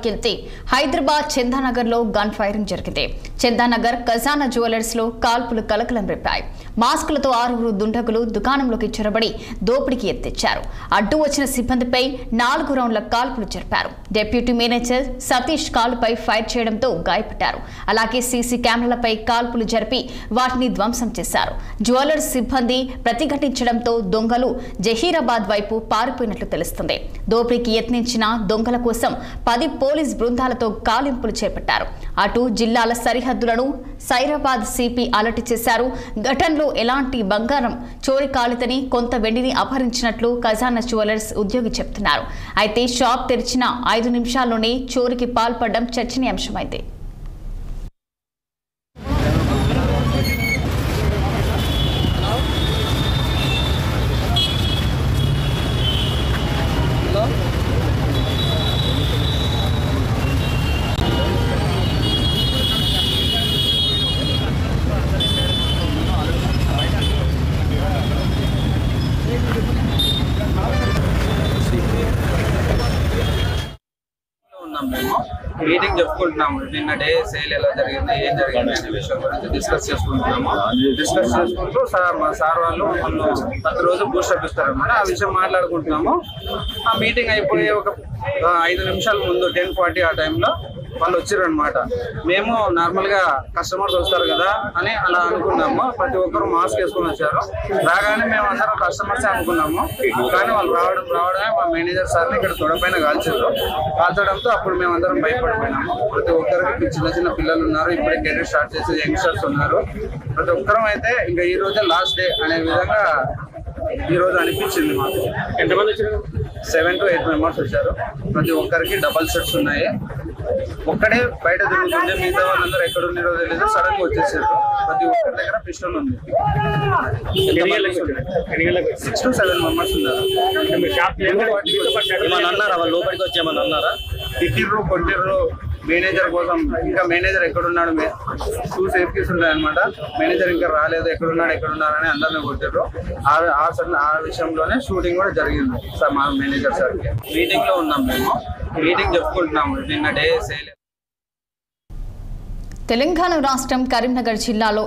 వెళ్తే హైదరాబాద్ చందానగర్ లో gun firing జరిగింది. చందానగర్ ఖజానా జ్యువెలర్స్ లో కాల్పులు కలకలం రేపాయి. మాస్కులతో 6 దుండగులు దుకాణంలోకి చొరబడి దోపిడీకి ఎత్తిచ్చారు. అడ్డు వచ్చిన సిబ్బందిపై 4 రౌండ్ల కాల్పులు జరిపారు. డిప్యూటీ మేనేజర్ సతీష్ కాలుపై ఫైర్ చేయడంతో గాయపడ్డారు. అలాగే సీసీ కెమెరాలపై కాల్పులు జరిపి వాటిని ధ్వంసం చేశారు. జ్యువెలర్స్ సిబ్బంది ప్రతిఘటించడంతో దొంగలు జహీరాబాద్ వైపు పారిపోయినట్లు తెలుస్తుంది. దోపిడీకి యత్నించిన దొంగల కోసం 10 పోలీస్ బృందాలతో గాలింపులు చేపట్టారు. అటు జిల్లాల సరిహద్దులను సైరాబాద్ సిపి అలర్ట్ చేశారు. ఘటనలో ఎలాంటి బంగారం చోరీ కాలేదని, కొంత వెండిని అపహరించినట్లు ఖజానా జ్యువెలర్స్ ఉద్యోగి చెబుతున్నారు. అయితే షాప్ తెరిచిన 5 నిమిషాల్లోనే చోరీకి పాల్పడడం చర్చనీయాంశమైంది. మీటింగ్ చెప్పుకుంటున్నాము. నిన్న డే సేల్ ఎలా జరిగింది, ఏం జరిగింది అనే విషయం గురించి డిస్కస్ చేసుకుంటున్నాము. డిస్కస్ చేసుకుంటూ మా సార్ వాళ్ళు ప్రతి రోజు బూస్టప్ ఇస్తారనమాట. ఆ విషయం మాట్లాడుకుంటున్నాము. ఆ మీటింగ్ అయిపోయే ఒక 5 నిమిషాల ముందు 10:40 ఆ టైంలో వాళ్ళు వచ్చారు అనమాట. మేము నార్మల్ గా కస్టమర్స్ వస్తారు కదా అని అలా అనుకున్నాము. ప్రతి ఒక్కరు మాస్క్ వేసుకొని వచ్చారు. రాగానే మేము అందరం కస్టమర్స్ అనుకున్నాము. కానీ వాళ్ళు రావడమే మా మేనేజర్ సార్ని ఇక్కడ తొడపైన కాల్చడంతో అప్పుడు మేము అందరం భయపడిపోయినాము. ప్రతి ఒక్కరికి చిన్న చిన్న పిల్లలు ఉన్నారు, ఇప్పుడే కెరీర్ స్టార్ట్ చేసే యంగ్స్టర్స్ ఉన్నారు. ప్రతి ఒక్కరం అయితే ఇంకా ఈ రోజే లాస్ట్ డే అనే విధంగా ఈ రోజు అనిపించింది మాకు. ఎంతమంది వచ్చారు? 7 to 8 మెంబర్స్ వచ్చారు. ప్రతి ఒక్కరికి డబల్ సెట్స్ ఉన్నాయి. ఒక్కడే బయట తిరుగుతుండే, మిగతా వాళ్ళందరూ ఎక్కడ ఉన్నారో తెలియదు, సడన్ గా వచ్చేసారు. ప్రతి ఒక్కరి దగ్గర పిస్టల్ ఉంది. 6 to 7 మెంబర్స్ ఉన్నారు. లోపలికి వచ్చేమని అన్నారా? తిట్టిర్రు, కొట్టిర్రు. మేనేజర్ కోసం ఇంకా మేనేజర్ ఎక్కడున్నాడు, 2 సేఫ్ కేసు ఉన్నాయి అనమాట. మేనేజర్ ఇంకా రాలేదు, ఎక్కడున్నారని అందరిని కొట్టిర్రు. ఆ విషయంలోనే షూటింగ్ కూడా జరిగింది సార్. మా మేనేజర్ సార్ మీటింగ్ లో ఉన్నాం. మేము మీటింగ్ చెప్పుకుంటున్నాము. నిన్న డే సేల్. తెలంగాణ రాష్ట్రం కరీంనగర్ జిల్లాలో